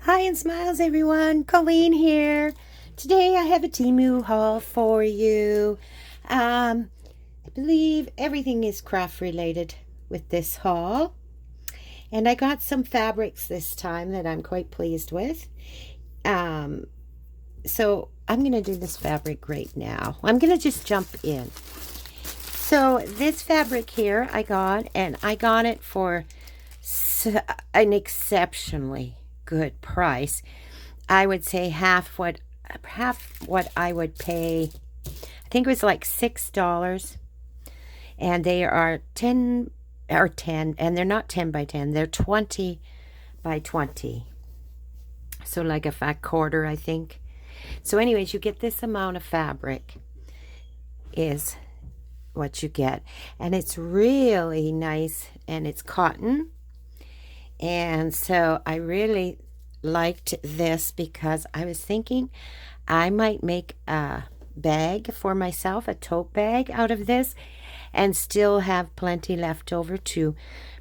Hi and smiles everyone, Colleen here. Today I have a Temu haul for you. I believe everything is craft related with this haul. And I got some fabrics this time that I'm quite pleased with. So I'm going to do this fabric right now. I'm going to just jump in. So this fabric here I got, and I got it for an exceptionally good price. I would say half what I would pay. I think it was like $6, and they are 10 or 10, and they're not 10 by 10, they're 20 by 20, so like a fat quarter, I think. So anyways, you get this amount of fabric is what you get, and it's really nice, and it's cotton. And so I really liked this because I was thinking I might make a bag for myself, a tote bag out of this, and still have plenty left over to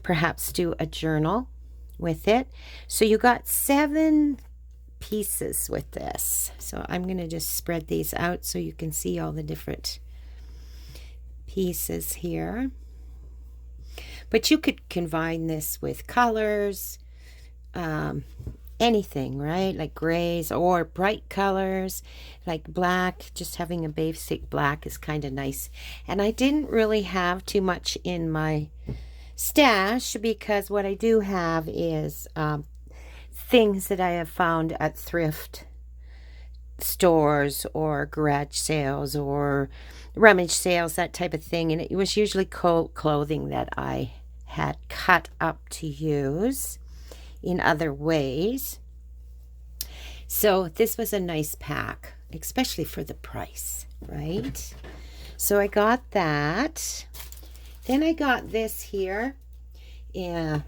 perhaps do a journal with it. So you got 7 pieces with this. So I'm going to just spread these out so you can see all the different pieces here. But you could combine this with colors, anything, right? Like grays or bright colors, like black. Just having a basic black is kind of nice. And I didn't really have too much in my stash because what I do have is things that I have found at thrift stores or garage sales or rummage sales, that type of thing. And it was usually clothing that I had cut up to use in other ways. So this was a nice pack, especially for the price, right? So I got that. Then I got this here. Yeah,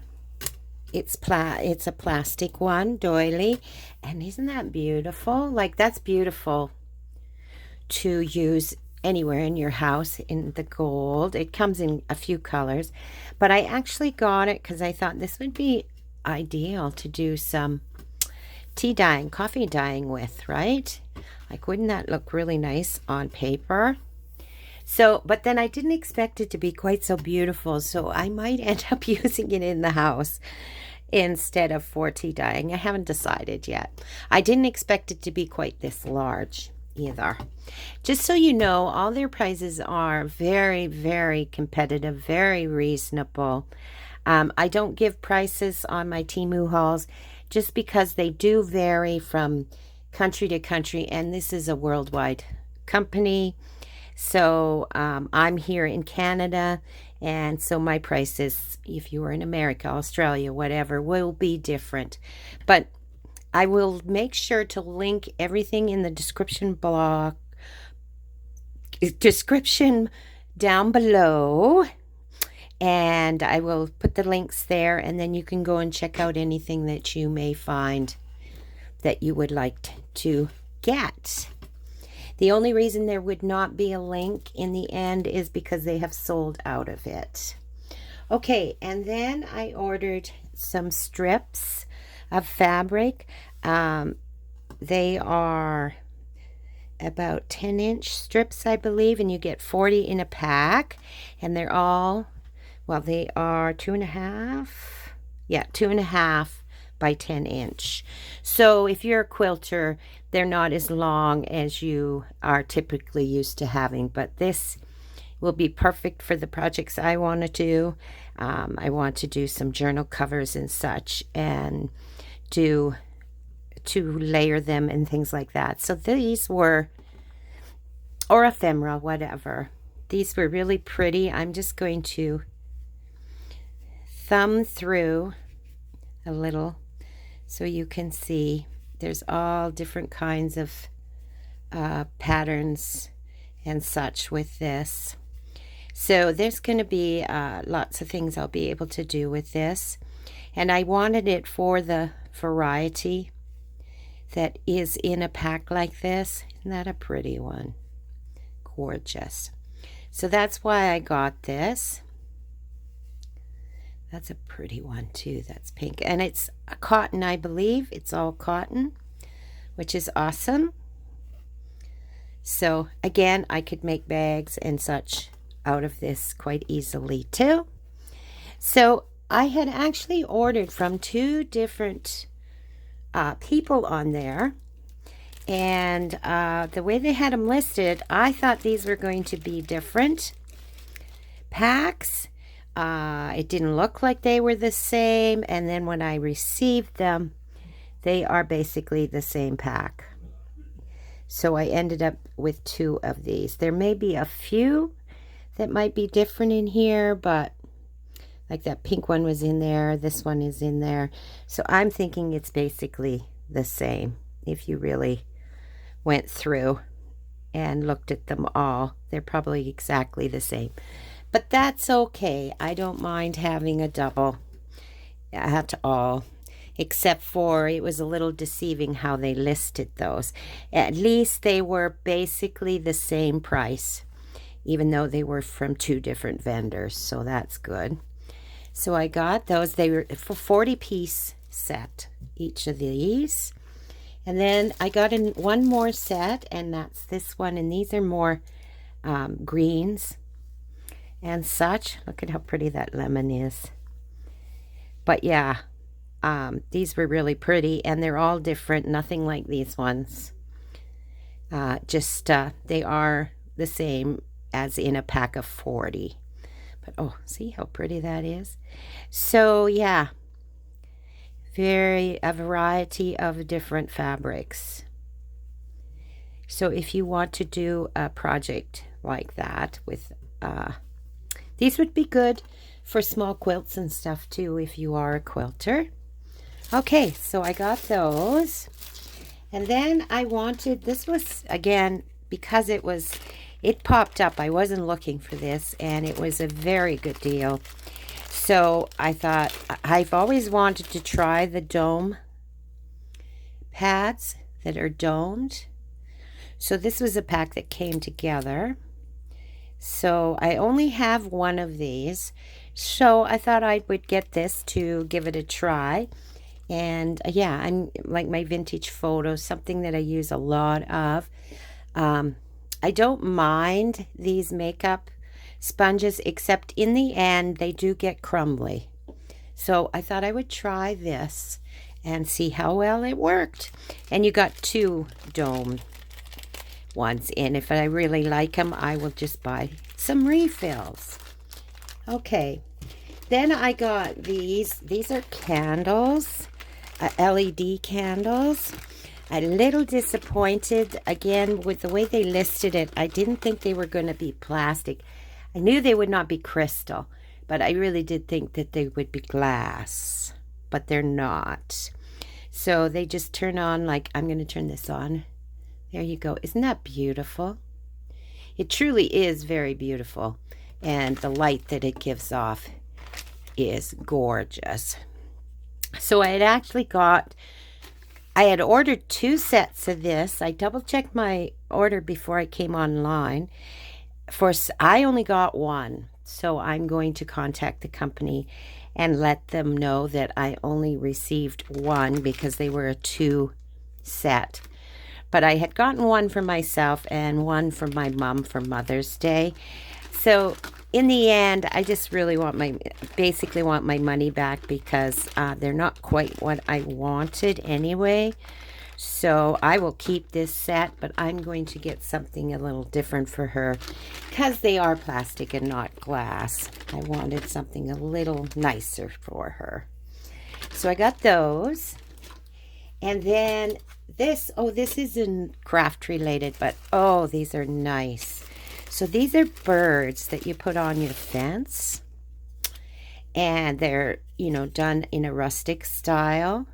it's a plastic one, doily, and isn't that beautiful? Like, that's beautiful to use anywhere in your house in the gold. It comes in a few colors, but I actually got it because I thought this would be ideal to do some tea dyeing, coffee dyeing with, right? Like, wouldn't that look really nice on paper? So, but then I didn't expect it to be quite so beautiful, so I might end up using it in the house instead of for tea dyeing. I haven't decided yet. I didn't expect it to be quite this large either. Just so you know, all their prices are very, very competitive, very reasonable. I don't give prices on my Temu hauls just because they do vary from country to country, and this is a worldwide company. So I'm here in Canada, and so my prices, if you were in America, Australia, whatever, will be different. But I will make sure to link everything in the description down below, and I will put the links there, and then you can go and check out anything that you may find that you would like to get. The only reason there would not be a link in the end is because they have sold out of it. Okay, and then I ordered some strips of fabric. They are about 10-inch strips, I believe, and you get 40 in a pack, and they're all, well, they are 2.5, yeah, 2.5 by 10-inch. So if you're a quilter, they're not as long as you are typically used to having, but this will be perfect for the projects I want to do. I want to do some journal covers and such, and to layer them and things like that. So these were, or ephemera, whatever. These were really pretty. I'm just going to thumb through a little so you can see there's all different kinds of patterns and such with this. So there's going to be lots of things I'll be able to do with this, and I wanted it for the variety that is in a pack like this. Isn't that a pretty one? Gorgeous. So that's why I got this. That's a pretty one too. That's pink. And it's a cotton, I believe. It's all cotton, which is awesome. So again, I could make bags and such out of this quite easily too. So I had actually ordered from 2 different people on there. And the way they had them listed, I thought these were going to be different packs. It didn't look like they were the same. And then when I received them, they are basically the same pack. So I ended up with 2 of these. There may be a few that might be different in here, but like that pink one was in there. This one is in there. So I'm thinking it's basically the same. If you really went through and looked at them all, they're probably exactly the same. But that's okay. I don't mind having a double at all. Except for it was a little deceiving how they listed those. At least they were basically the same price, even though they were from 2 different vendors. So that's good. So I got those. They were for 40-piece set, each of these. And then I got in one more set, and that's this one. And these are more greens and such. Look at how pretty that lemon is. But yeah, these were really pretty, and they're all different. Nothing like these ones. They are the same as in a pack of 40. But oh, see how pretty that is? So yeah, a variety of different fabrics. So if you want to do a project like that with these would be good for small quilts and stuff too if you are a quilter. Okay, so I got those. And then I wanted, this was, again, because it popped up. I wasn't looking for this, and it was a very good deal. So I thought, I've always wanted to try the dome pads that are domed. So this was a pack that came together. So I only have one of these. So I thought I would get this to give it a try. And yeah, I'm like my vintage photos, something that I use a lot of. I don't mind these makeup sponges, except in the end they do get crumbly. So I thought I would try this and see how well it worked. And you got 2 dome ones in. If I really like them, I will just buy some refills. Okay, then I got these. These are candles. LED candles. A little disappointed again with the way they listed it. I didn't think they were going to be plastic. I knew they would not be crystal, but I really did think that they would be glass, but they're not. So they just turn on, like, I'm going to turn this on. There you go. Isn't that beautiful? It truly is very beautiful, and the light that it gives off is gorgeous. So I had ordered 2 sets of this. I double checked my order before I came online. I only got 1. So I'm going to contact the company and let them know that I only received 1 because they were a 2 set. But I had gotten 1 for myself and 1 for my mom for Mother's Day. So in the end, I just really basically want my money back because they're not quite what I wanted anyway. So I will keep this set, but I'm going to get something a little different for her because they are plastic and not glass. I wanted something a little nicer for her. So I got those. And then this isn't craft related, but oh, these are nice. So these are birds that you put on your fence, and they're, done in a rustic style.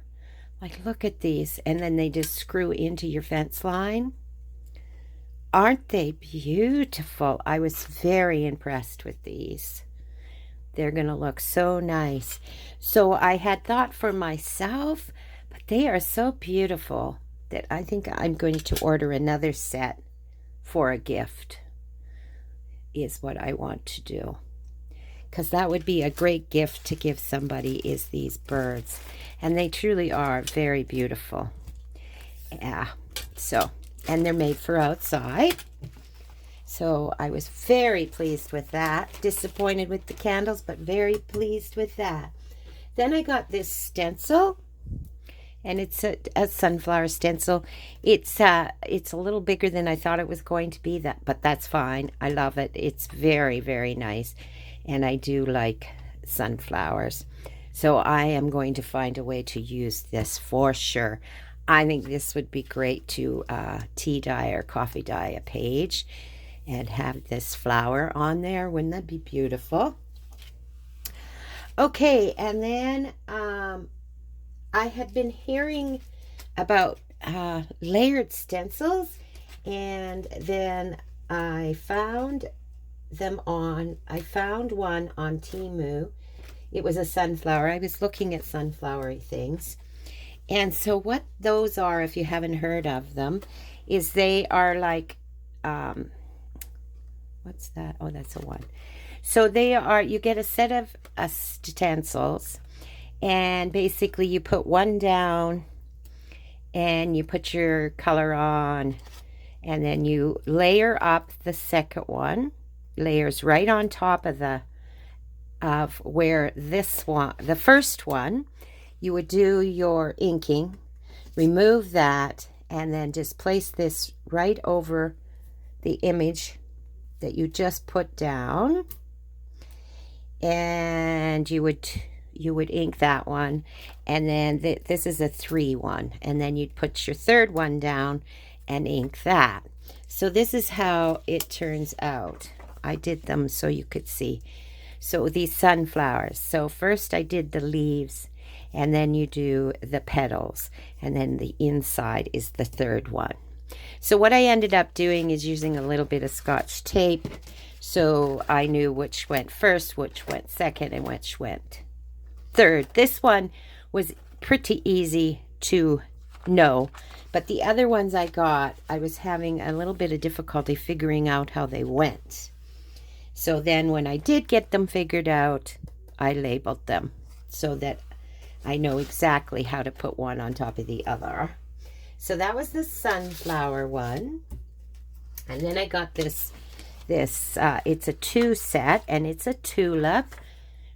Like, look at these, and then they just screw into your fence line. Aren't they beautiful? I was very impressed with these. They're going to look so nice. So I had thought for myself, but they are so beautiful that I think I'm going to order another set for a gift. Is what I want to do, because that would be a great gift to give somebody, is these birds. And they truly are very beautiful. Yeah, so, and they're made for outside. So I was very pleased with that. Disappointed with the candles, but very pleased with that. Then I got this stencil, and it's a sunflower stencil. It's a little bigger than I thought it was going to be, but that's fine. I love it. It's very, very nice, and I do like sunflowers. So I am going to find a way to use this for sure. I think this would be great to tea dye or coffee dye a page and have this flower on there. Wouldn't that be beautiful? Okay, and then I had been hearing about layered stencils, and then I found one on Temu. It was a sunflower. I was looking at sunflowery things. And so what those are, if you haven't heard of them, is they are like, what's that? Oh, that's a one. So they are, you get a set of stencils, and basically you put one down and you put your color on, and then you layer up the second one, layers right on top of where this one, the first one, you would do your inking, remove that, and then just place this right over the image that you just put down, and you would ink that one, and then this is a 3 one, and then you'd put your third one down and ink that. So this is how it turns out. I did them so you could see. So these sunflowers. So first I did the leaves, and then you do the petals, and then the inside is the third one. So what I ended up doing is using a little bit of Scotch tape, so I knew which went first, which went second, and which went third. This one was pretty easy to know, but the other ones I got, I was having a little bit of difficulty figuring out how they went. So then when I did get them figured out, I labeled them so that I know exactly how to put one on top of the other. So that was the sunflower one. And then I got this it's a 2 set, and it's a tulip.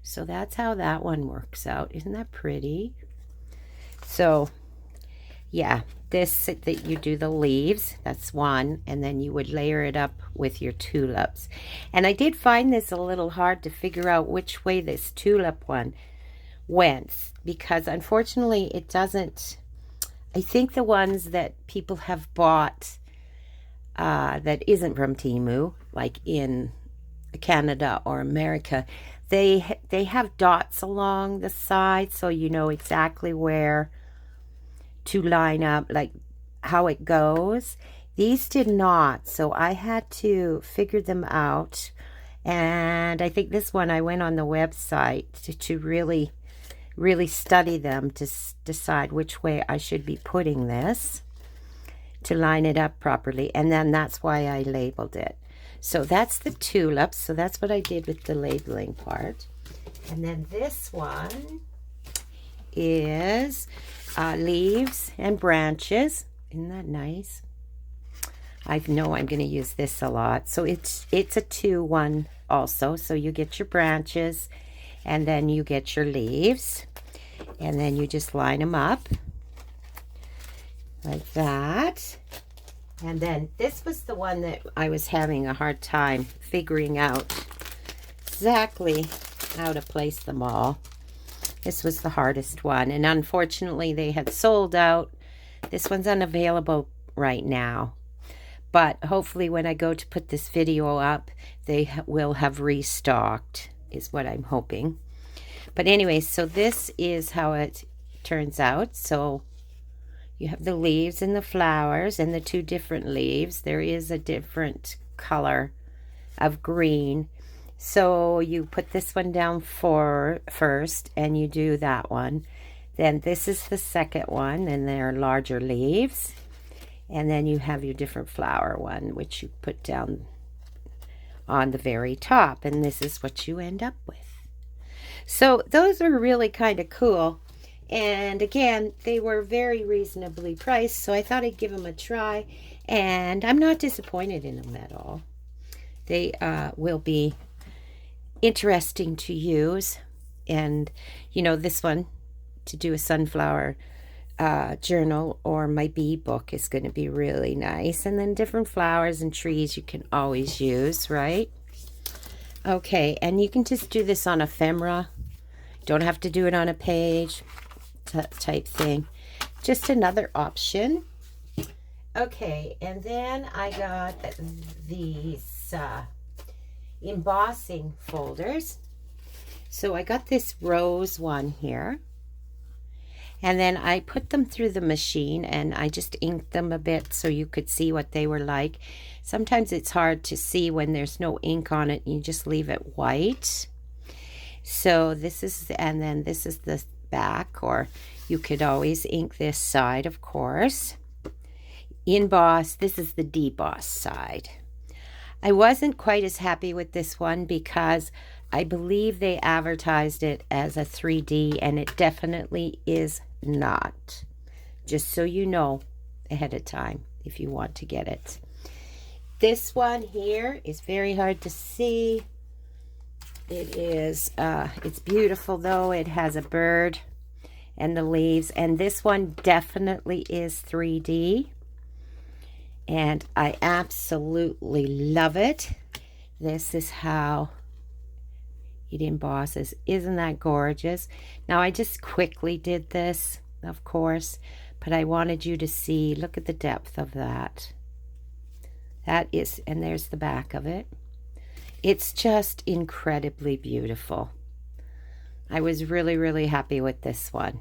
So that's how that one works out. Isn't that pretty? So yeah, this, that you do the leaves, that's one, and then you would layer it up with your tulips. And I did find this a little hard to figure out which way this tulip one went, because unfortunately it doesn't. I think the ones that people have bought that isn't from Temu, like in Canada or America, they have dots along the side, so you know exactly where to line up, like how it goes. These did not, so I had to figure them out. And I think this one, I went on the website to really study them to decide which way I should be putting this to line it up properly, and then that's why I labeled it. So that's the tulips, so that's what I did with the labeling part. And then this one is leaves and branches. Isn't that nice? I know I'm going to use this a lot. So it's a 2-1 also, so you get your branches, and then you get your leaves, and then you just line them up like that. And then this was the one that I was having a hard time figuring out exactly how to place them all. This was the hardest one, and unfortunately they had sold out. This one's unavailable right now, but hopefully when I go to put this video up, they will have restocked, is what I'm hoping. But anyway, so this is how it turns out. So you have the leaves and the flowers and the 2 different leaves. There is a different color of green. So you put this one down first, and you do that one. Then this is the second one, and they're larger leaves. And then you have your different flower one, which you put down on the very top. And this is what you end up with. So those are really kind of cool. And again, they were very reasonably priced, so I thought I'd give them a try. And I'm not disappointed in them at all. They will be interesting to use. And, you know, this one, to do a sunflower journal or my bee book, is going to be really nice. And then different flowers and trees you can always use, right? Okay, and you can just do this on ephemera. Don't have to do it on a page type thing. Just another option. Okay, and then I got these embossing folders. So I got this rose one here. And then I put them through the machine and I just inked them a bit so you could see what they were like. Sometimes it's hard to see when there's no ink on it. You just leave it white. So this is, and then this is the back, or you could always ink this side, of course. Emboss, this is the deboss side. I wasn't quite as happy with this one because I believe they advertised it as a 3D, and it definitely is not. Just so you know ahead of time if you want to get it. This one here is very hard to see. It is, it's beautiful though. It has a bird and the leaves, and this one definitely is 3D. And I absolutely love it. This is how it embosses. Isn't that gorgeous? Now I just quickly did this, of course, but I wanted you to see, look at the depth of that. That is, and there's the back of it. It's just incredibly beautiful. I was really, really happy with this one.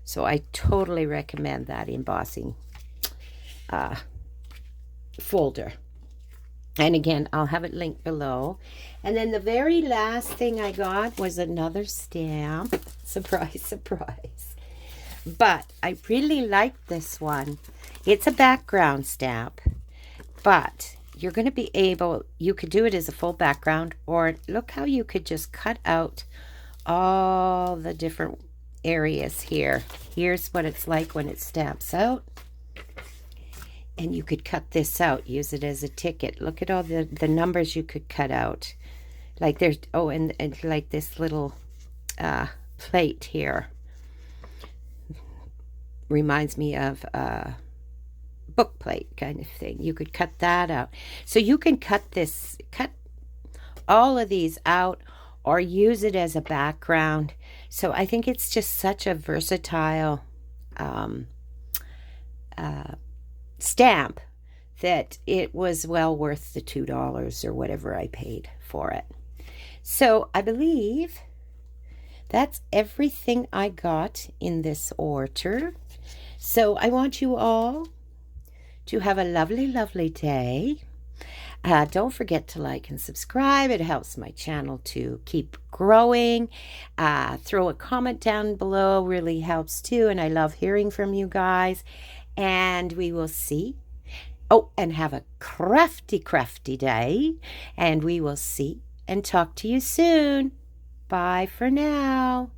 So I totally recommend that embossing folder. And again, I'll have it linked below. And then the very last thing I got was another stamp. Surprise, surprise. But I really like this one. It's a background stamp, but you're going to be able, you could do it as a full background, or look how you could just cut out all the different areas here. Here's what it's like when it stamps out. And you could cut this out, use it as a ticket. Look at all the numbers you could cut out. Like there's, oh, and like this little plate here. Reminds me of a book plate kind of thing. You could cut that out. So you can cut all of these out or use it as a background. So I think it's just such a versatile stamp that it was well worth the $2 or whatever I paid for it. So I believe that's everything I got in this order. So I want you all to have a lovely, lovely day. Don't forget to like and subscribe. It helps my channel to keep growing. Throw a comment down below, really helps too. And I love hearing from you guys. And we will see. Oh, and have a crafty, crafty day. And we will see and talk to you soon. Bye for now.